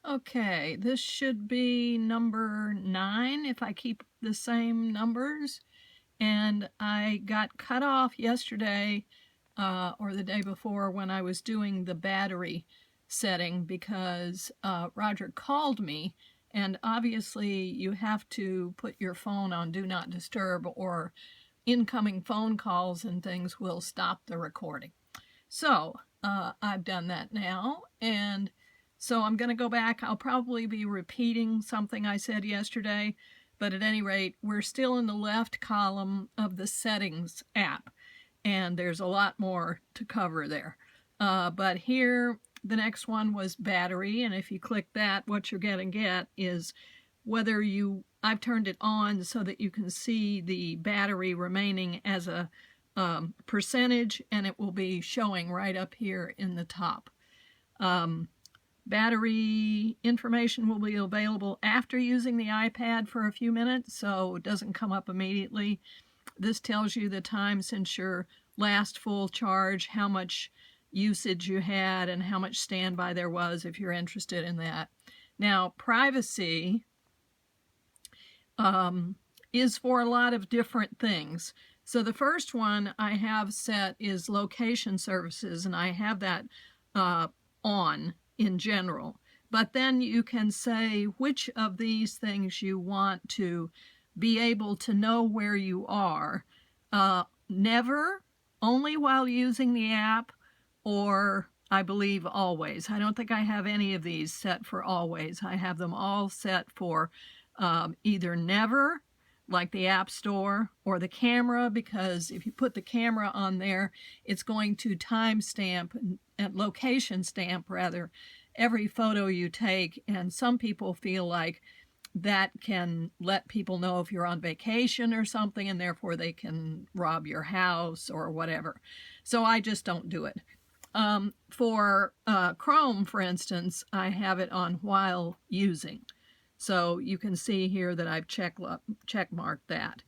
Okay, this should be number 9 if I keep the same numbers. And I got cut off yesterday or the day before when I was doing the battery setting because Roger called me, and obviously you have to put your phone on Do Not Disturb or incoming phone calls and things will stop the recording. So I've done that now, and so I'm going to go back. I'll probably be repeating something I said yesterday, but at any rate, we're still in the left column of the settings app, and there's a lot more to cover there. But here, the next one was battery, and if you click that, what you're going to get is whether I've turned it on so that you can see the battery remaining as a percentage, and it will be showing right up here in the top. Battery information will be available after using the iPad for a few minutes, so it doesn't come up immediately. This tells you the time since your last full charge, how much usage you had, and how much standby there was if you're interested in that. Now, privacy is for a lot of different things. So the first one I have set is location services, and I have that on in general. But then you can say which of these things you want to be able to know where you are. Never, only while using the app, or I believe always. I don't think I have any of these set for always. I have them all set for either never, like the App Store, or the camera, because if you put the camera on there, it's going to timestamp and location stamp rather every photo you take, and some people feel like that can let people know if you're on vacation or something, and therefore they can rob your house or whatever. So I just don't do it. For Chrome, for instance, I have it on while using. So you can see here that I've checkmarked that.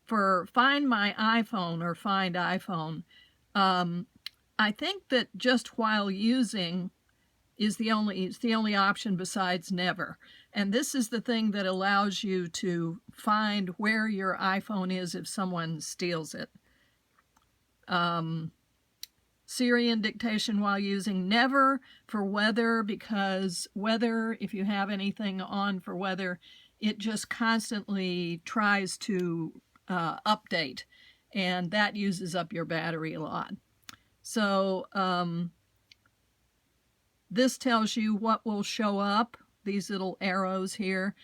For Find My iPhone or Find iPhone, I think that just while using is the only option besides never. And this is the thing that allows you to find where your iPhone is if someone steals it. Siri and dictation while using never. For weather, because weather, if you have anything on for weather, it just constantly tries to update, and that uses up your battery a lot. So this tells you what will show up, these little arrows here,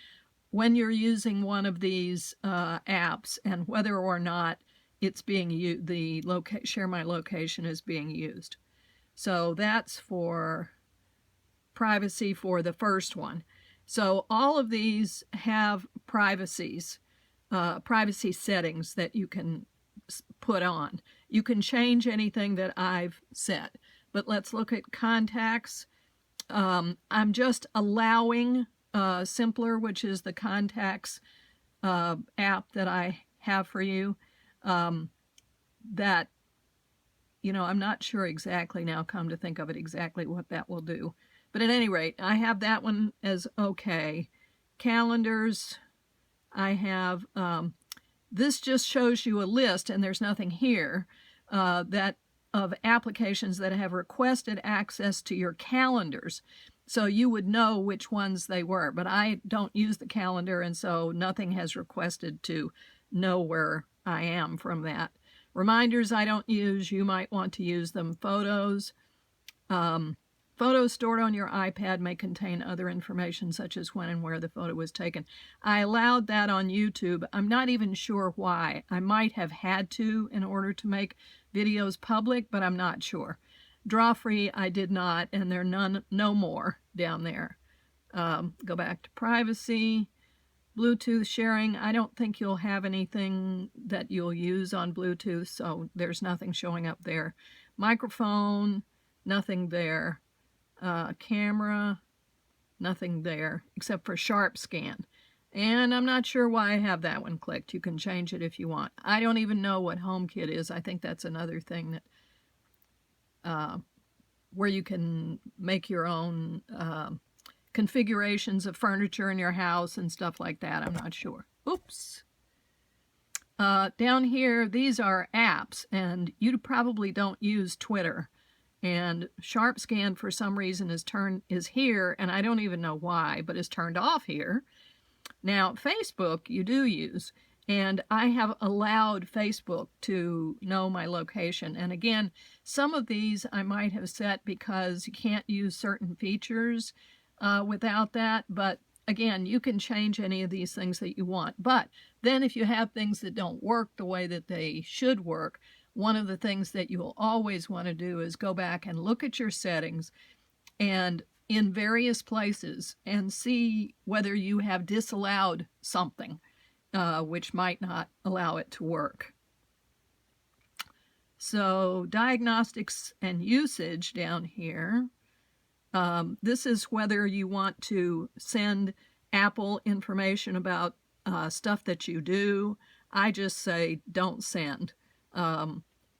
when you're using one of these apps, and whether or not it's being used, the Share My Location is being used. So that's for privacy for the first one. So all of these have privacy settings that you can put on. You can change anything that I've set. But let's look at contacts. I'm just allowing Simpler, which is the contacts app that I have for you. That, I'm not sure exactly now, come to think of it, exactly what that will do. But at any rate, I have that one as okay. Calendars, I have, this just shows you a list, and there's nothing here, that of applications that have requested access to your calendars. So you would know which ones they were. But I don't use the calendar, and so nothing has requested to know where I am from that. Reminders I don't use. You might want to use them. Photos. Photos stored on your iPad may contain other information such as when and where the photo was taken. I allowed that on YouTube. I'm not even sure why. I might have had to in order to make videos public, but I'm not sure. Draw free, I did not, and there are no more down there. Go back to privacy. Bluetooth sharing, I don't think you'll have anything that you'll use on Bluetooth, so there's nothing showing up there. Microphone, nothing there. Camera, nothing there, except for Sharp Scan. And I'm not sure why I have that one clicked. You can change it if you want. I don't even know what HomeKit is. I think that's another thing that where you can make your own configurations of furniture in your house and stuff like that. I'm not sure. Oops. Down here, these are apps, and you probably don't use Twitter. And SharpScan, for some reason, is here, and I don't even know why, but is turned off here. Now, Facebook you do use, and I have allowed Facebook to know my location. And again, some of these I might have set because you can't use certain features without that, but again, you can change any of these things that you want. But then if you have things that don't work the way that they should work, one of the things that you'll always want to do is go back and look at your settings and in various places and see whether you have disallowed something, which might not allow it to work. So diagnostics and usage down here. This is whether you want to send Apple information about stuff that you do. I just say don't send.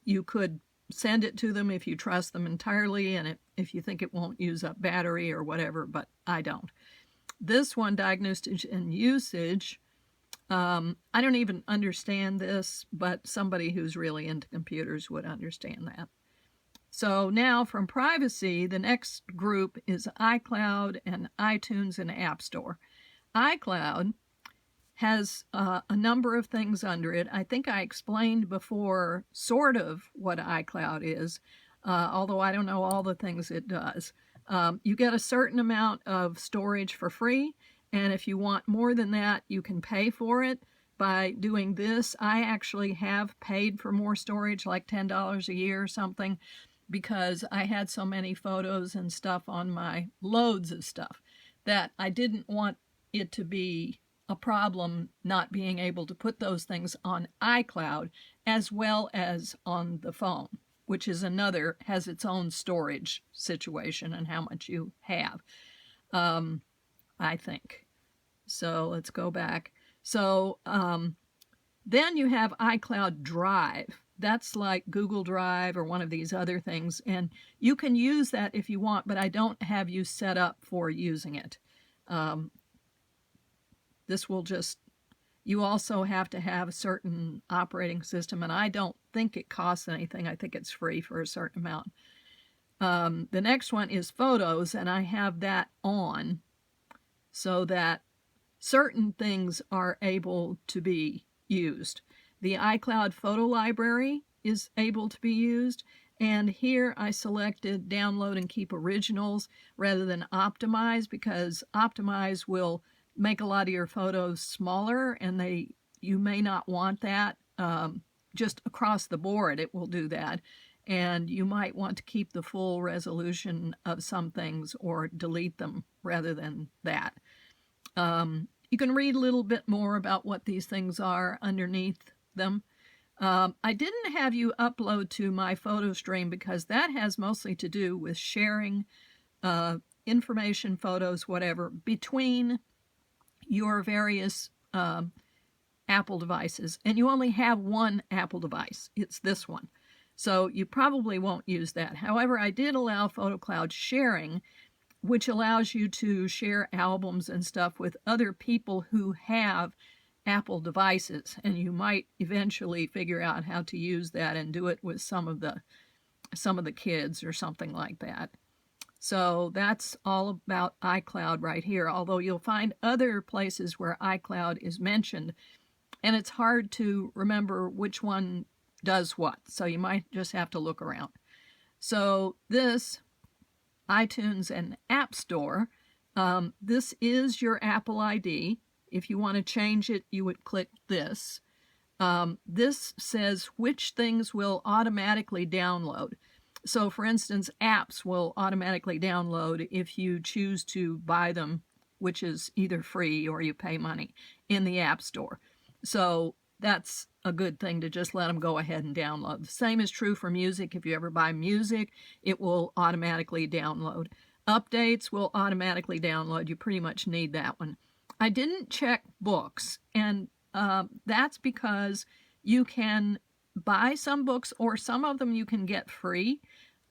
You could send it to them if you trust them entirely and if you think it won't use up battery or whatever, but I don't. This one, diagnostics and usage, I don't even understand this, but somebody who's really into computers would understand that. So now from privacy, the next group is iCloud and iTunes and App Store. iCloud has a number of things under it. I think I explained before sort of what iCloud is, although I don't know all the things it does. You get a certain amount of storage for free, and if you want more than that, you can pay for it by doing this. I actually have paid for more storage, like $10 a year or something, because I had so many photos and stuff on my loads of stuff that I didn't want it to be a problem not being able to put those things on iCloud as well as on the phone, which is has its own storage situation and how much you have, I think. So let's go back. So then you have iCloud Drive. That's like Google Drive or one of these other things, and you can use that if you want, but I don't have you set up for using it. This will just, you also have to have a certain operating system, and I don't think it costs anything. I think it's free for a certain amount. The next one is photos, and I have that on so that certain things are able to be used. The iCloud photo library is able to be used, and here I selected download and keep originals rather than optimize, because optimize will make a lot of your photos smaller, and you may not want that. Just across the board it will do that, and you might want to keep the full resolution of some things or delete them rather than that. You can read a little bit more about what these things are underneath them. I didn't have you upload to my photo stream because that has mostly to do with sharing information, photos, whatever, between your various Apple devices. And you only have one Apple device. It's this one. So you probably won't use that. However, I did allow PhotoCloud sharing, which allows you to share albums and stuff with other people who have Apple devices, and you might eventually figure out how to use that and do it with some of the kids or something like that. So that's all about iCloud right here, although you'll find other places where iCloud is mentioned, and it's hard to remember which one does what, so you might just have to look around. So this iTunes and App Store, this is your Apple ID. If you want to change it, you would click this. This says which things will automatically download. So for instance, apps will automatically download if you choose to buy them, which is either free or you pay money in the App Store. So that's a good thing to just let them go ahead and download. The same is true for music. If you ever buy music, it will automatically download. Updates will automatically download. You pretty much need that one. I didn't check books, and that's because you can buy some books, or some of them you can get free.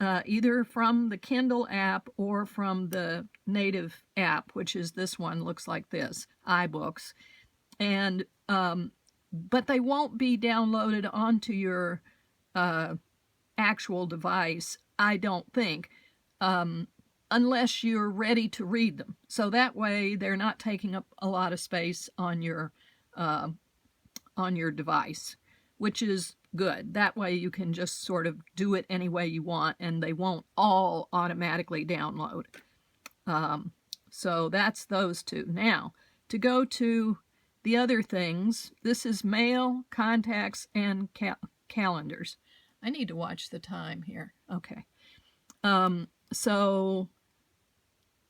either from the Kindle app or from the native app, which is this one, looks like this, iBooks. And but they won't be downloaded onto your actual device, I don't think, unless you're ready to read them. So that way they're not taking up a lot of space on your device, which is good. That way you can just sort of do it any way you want, and they won't all automatically download. So that's those two. Now, to go to the other things, this is mail, contacts, and calendars. I need to watch the time here. Okay. So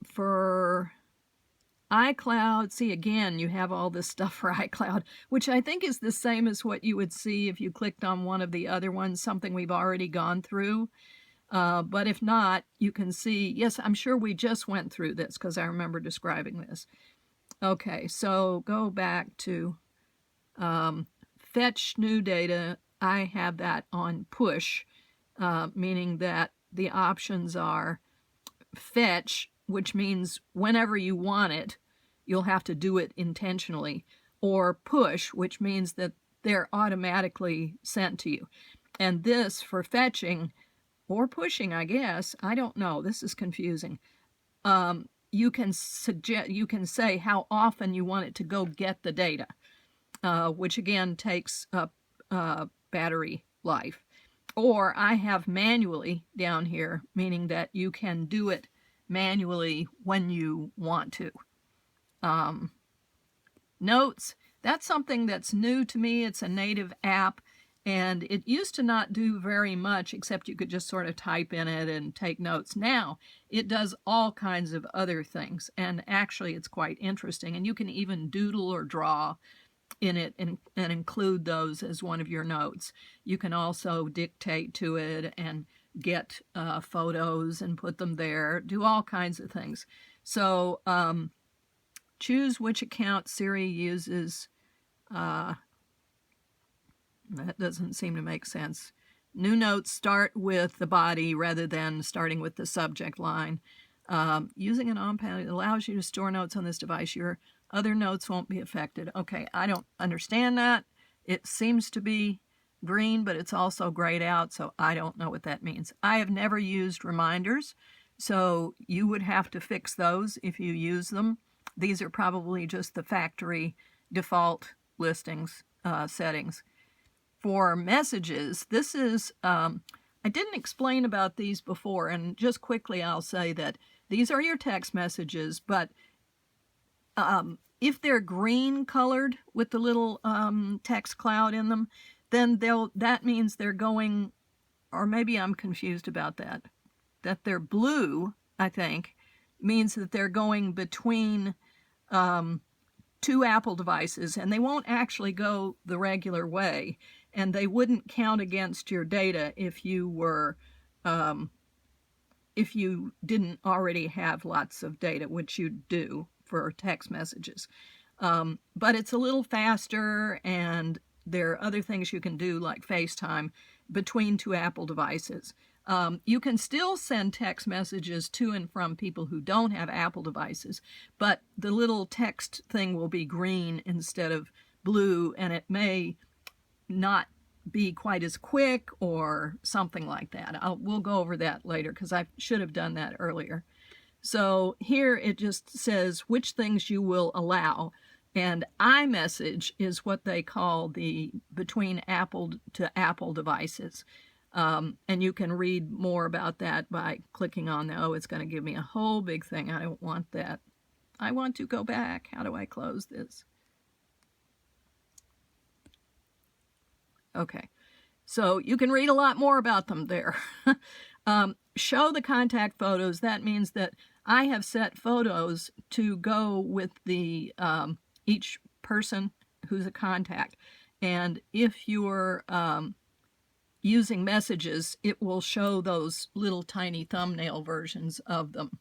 for iCloud, see, again, you have all this stuff for iCloud, which I think is the same as what you would see if you clicked on one of the other ones, something we've already gone through. But if not, you can see, yes, I'm sure we just went through this because I remember describing this. Okay, so go back to fetch new data. I have that on push, meaning that the options are fetch, which means whenever you want it, you'll have to do it intentionally, or push, which means that they're automatically sent to you. And this for fetching or pushing, I guess, I don't know, this is confusing. You can say how often you want it to go get the data, which again takes up battery life. Or I have manually down here, meaning that you can do it manually when you want to. Notes, that's something that's new to me. It's a native app, and it used to not do very much except you could just sort of type in it and take notes. Now it does all kinds of other things, and actually it's quite interesting, and you can even doodle or draw in it and include those as one of your notes. You can also dictate to it and get photos and put them there, do all kinds of things. So choose which account Siri uses. That doesn't seem to make sense. New notes start with the body rather than starting with the subject line. Using an on-pad allows you to store notes on this device. Your other notes won't be affected. Okay, I don't understand that. It seems to be green, but it's also grayed out, so I don't know what that means. I have never used reminders, so you would have to fix those if you use them. These are probably just the factory default listings, settings. For messages, this is, I didn't explain about these before, and just quickly I'll say that these are your text messages, but if they're green colored with the little text cloud in them, then that means they're going, or maybe I'm confused about that they're blue, I think, means that they're going between two Apple devices, and they won't actually go the regular way, and they wouldn't count against your data if you were if you didn't already have lots of data, which you do for text messages. But it's a little faster, and there are other things you can do like FaceTime between two Apple devices. You can still send text messages to and from people who don't have Apple devices, but the little text thing will be green instead of blue, and it may not be quite as quick or something like that. We'll go over that later because I should have done that earlier. So here it just says which things you will allow, and iMessage is what they call the between Apple to Apple devices. And you can read more about that by clicking on the, it's going to give me a whole big thing. I don't want that. I want to go back. How do I close this? Okay, so you can read a lot more about them there. Show the contact photos. That means that I have set photos to go with the each person who's a contact. And if you're using messages, it will show those little tiny thumbnail versions of them.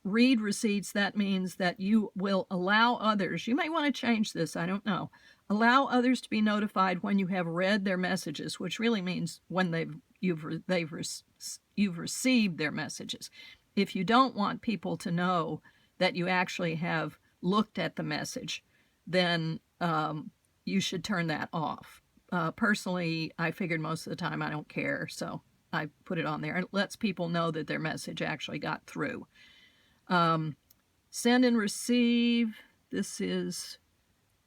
Read receipts, that means that you will allow others, you may want to change this, I don't know, allow others to be notified when you have read their messages, which really means when they've you've received their messages. If you don't want people to know that you actually have looked at the message, then you should turn that off. Personally, I figured most of the time I don't care, so I put it on there. It lets people know that their message actually got through. Send and receive. This is,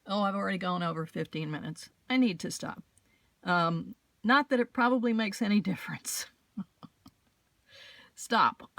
I've already gone over 15 minutes. I need to stop. Not that it probably makes any difference. Stop.